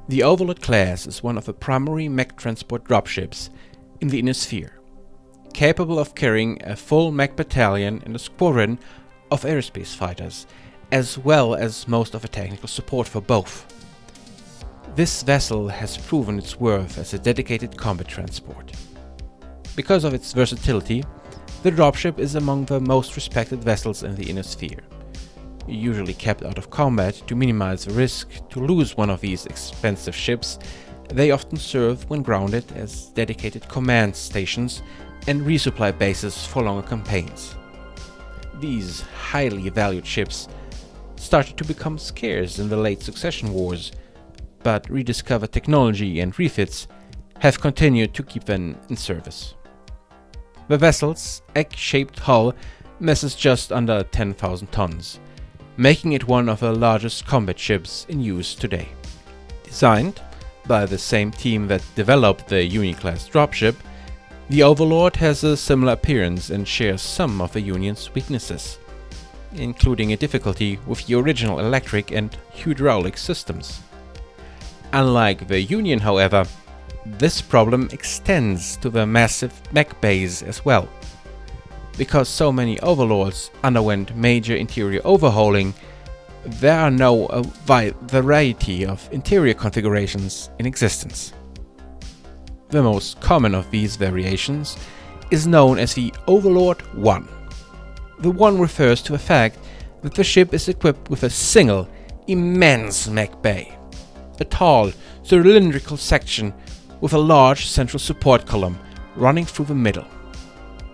The Overlord class is one of the primary mech transport dropships in the inner sphere, capable of carrying a full mech battalion and a squadron of aerospace fighters, as well as most of the technical support for both. This vessel has proven its worth as a dedicated combat transport. Because of its versatility, the dropship is among the most respected vessels in the inner sphere. Usually kept out of combat to minimize the risk to lose one of these expensive ships, they often serve when grounded as dedicated command stations and resupply bases for longer campaigns. These highly valued ships started to become scarce in the late succession wars, but rediscovered technology and refits have continued to keep them in service. The vessel's egg-shaped hull messes just under 10,000 tons, making it one of the largest combat ships in use today. Designed by the same team that developed the Union-class dropship, the Overlord has a similar appearance and shares some of the Union's weaknesses, including a difficulty with the original electric and hydraulic systems. Unlike the Union, however, this problem extends to the massive mech base as well. Because so many Overlords underwent major interior overhauling, there are no variety of interior configurations in existence. The most common of these variations is known as the Overlord 1. The 1 refers to the fact that the ship is equipped with a single, immense mech bay, a tall, cylindrical section with a large central support column running through the middle.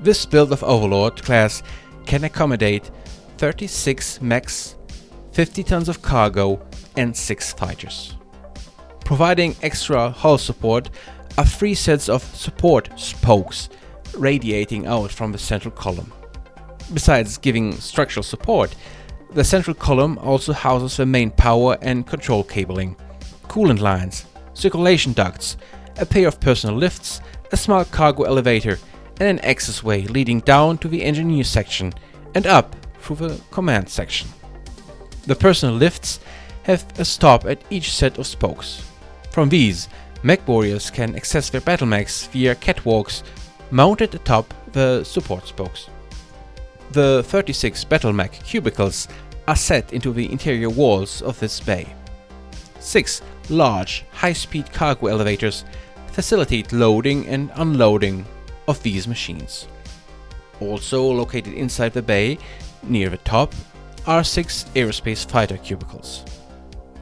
This build of Overlord class can accommodate 36 mechs, 50 tons of cargo, and 6 fighters. Providing extra hull support are 3 sets of support spokes radiating out from the central column. Besides giving structural support, the central column also houses the main power and control cabling, coolant lines, circulation ducts, a pair of personal lifts, a small cargo elevator, and an accessway leading down to the engineer section and up through the command section. The personal lifts have a stop at each set of spokes. From these, mech warriors can access their battle mechs via catwalks mounted atop the support spokes. The 36 battle mech cubicles are set into the interior walls of this bay. 6 large, high-speed cargo elevators facilitate loading and unloading of these machines. Also located inside the bay, near the top, are 6 aerospace fighter cubicles.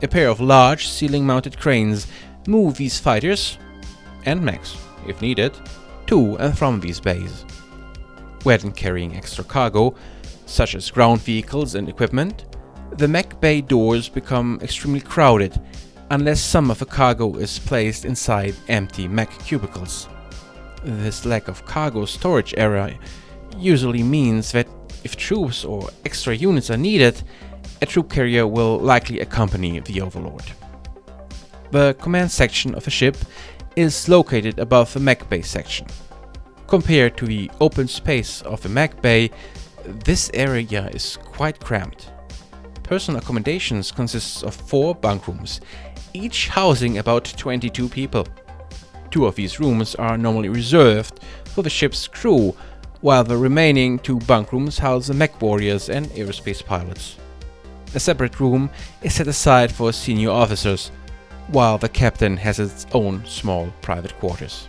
A pair of large ceiling-mounted cranes move these fighters, and mechs, if needed, to and from these bays. When carrying extra cargo, such as ground vehicles and equipment, the mech bay doors become extremely crowded unless some of the cargo is placed inside empty mech cubicles. This lack of cargo storage area usually means that if troops or extra units are needed, a troop carrier will likely accompany the Overlord. The command section of a ship is located above the mech bay section. Compared to the open space of the mech bay, this area is quite cramped. Personal accommodations consists of 4 bunk rooms, each housing about 22 people. 2 of these rooms are normally reserved for the ship's crew, while the remaining 2 bunk rooms house the mech warriors and aerospace pilots. A separate room is set aside for senior officers, while the captain has its own small private quarters.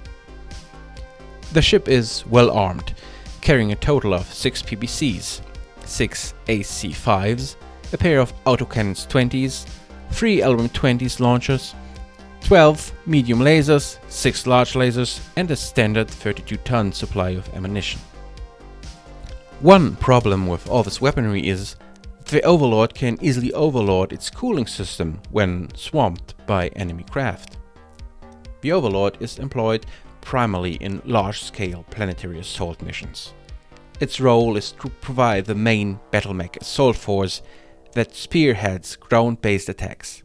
The ship is well armed, carrying a total of 6 PBCs, 6 AC-5s, a pair of autocannons 20s, 3 LRAM 20s launchers, 12 medium lasers, 6 large lasers, and a standard 32-ton supply of ammunition. One problem with all this weaponry is that the Overlord can easily overload its cooling system when swamped by enemy craft. The Overlord is employed primarily in large-scale planetary assault missions. Its role is to provide the main battle mech assault force that spearheads ground-based attacks.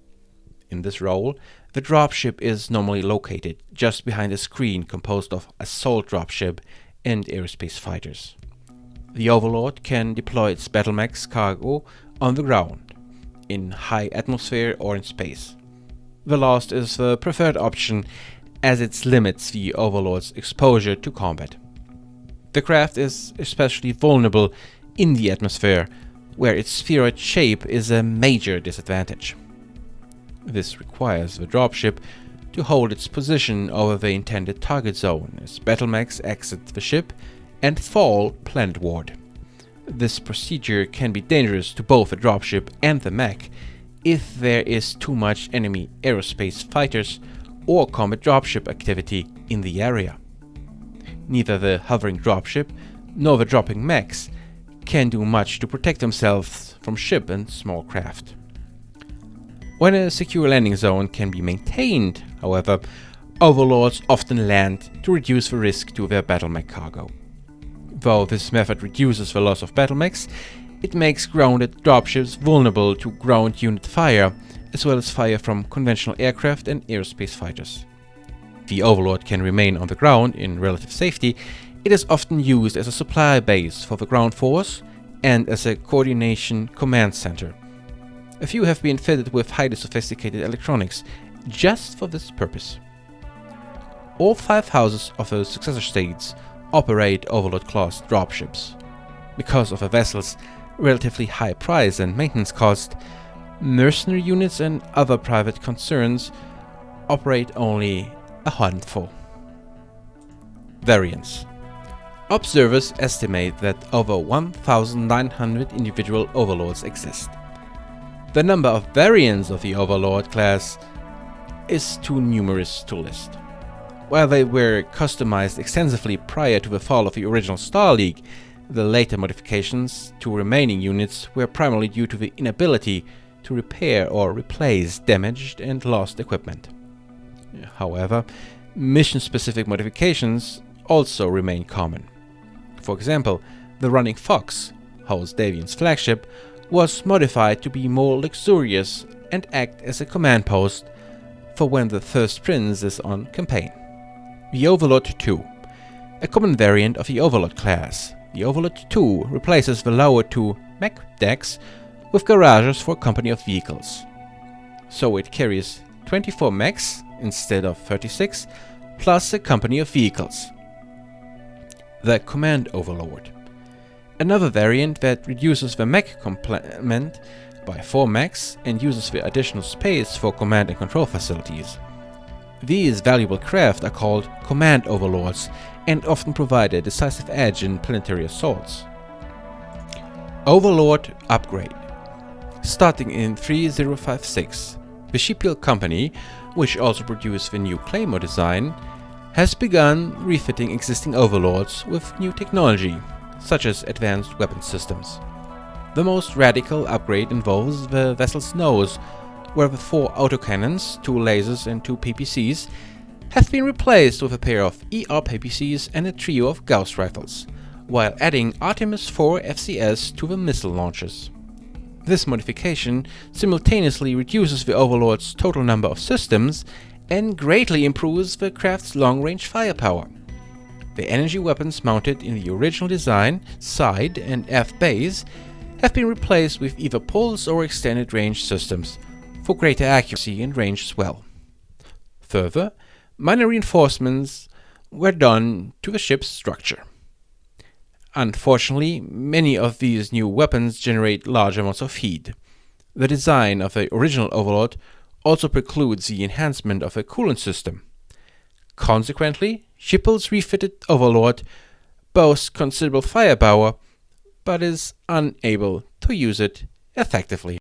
In this role, the dropship is normally located just behind a screen composed of assault dropship and aerospace fighters. The Overlord can deploy its battle mech's cargo on the ground, in high atmosphere or in space. The last is the preferred option, as it limits the Overlord's exposure to combat. The craft is especially vulnerable in the atmosphere, where its spheroid shape is a major disadvantage. This requires the dropship to hold its position over the intended target zone as battlemechs exit the ship and fall planetward. This procedure can be dangerous to both the dropship and the mech if there is too much enemy aerospace fighters or combat dropship activity in the area. Neither the hovering dropship nor the dropping mechs can do much to protect themselves from ship and small craft. When a secure landing zone can be maintained, however, Overlords often land to reduce the risk to their battlemech cargo. Though this method reduces the loss of battlemechs, it makes grounded dropships vulnerable to ground unit fire, as well as fire from conventional aircraft and aerospace fighters. The Overlord can remain on the ground in relative safety. It is often used as a supply base for the ground force and as a coordination command center. A few have been fitted with highly sophisticated electronics just for this purpose. All 5 houses of the successor states operate Overlord-class dropships. Because of a vessel's relatively high price and maintenance cost, mercenary units and other private concerns operate only a handful. Variants. Observers estimate that over 1,900 individual Overlords exist. The number of variants of the Overlord class is too numerous to list. While they were customized extensively prior to the fall of the original Star League, the later modifications to remaining units were primarily due to the inability to repair or replace damaged and lost equipment. However, mission-specific modifications also remain common. For example, the Running Fox, House Davian's flagship, was modified to be more luxurious and act as a command post for when the Thirst Prince is on campaign. The Overlord 2, a common variant of the Overlord class. The Overlord 2 replaces the lower 2 Mech decks with garages for a company of vehicles. So it carries 24 mechs instead of 36, plus a company of vehicles. The Command Overlord, another variant that reduces the mech complement by 4 mechs and uses the additional space for command and control facilities. These valuable craft are called Command Overlords and often provide a decisive edge in planetary assaults. Overlord Upgrade. Starting in 3056, the Shipyard Company, which also produced the new Claymore design, has begun refitting existing Overlords with new technology, such as advanced weapon systems. The most radical upgrade involves the vessel's nose, where the 4 autocannons, 2 lasers and 2 PPCs have been replaced with a pair of ER PPCs and a trio of Gauss rifles, while adding Artemis 4 FCS to the missile launchers. This modification simultaneously reduces the Overlord's total number of systems and greatly improves the craft's long-range firepower. The energy weapons mounted in the original design, side and aft bays, have been replaced with either pulse or extended range systems for greater accuracy and range as well. Further, minor reinforcements were done to the ship's structure. Unfortunately, many of these new weapons generate large amounts of heat. The design of the original Overlord also precludes the enhancement of a coolant system. Consequently, Schippel's refitted Overlord boasts considerable firepower, but is unable to use it effectively.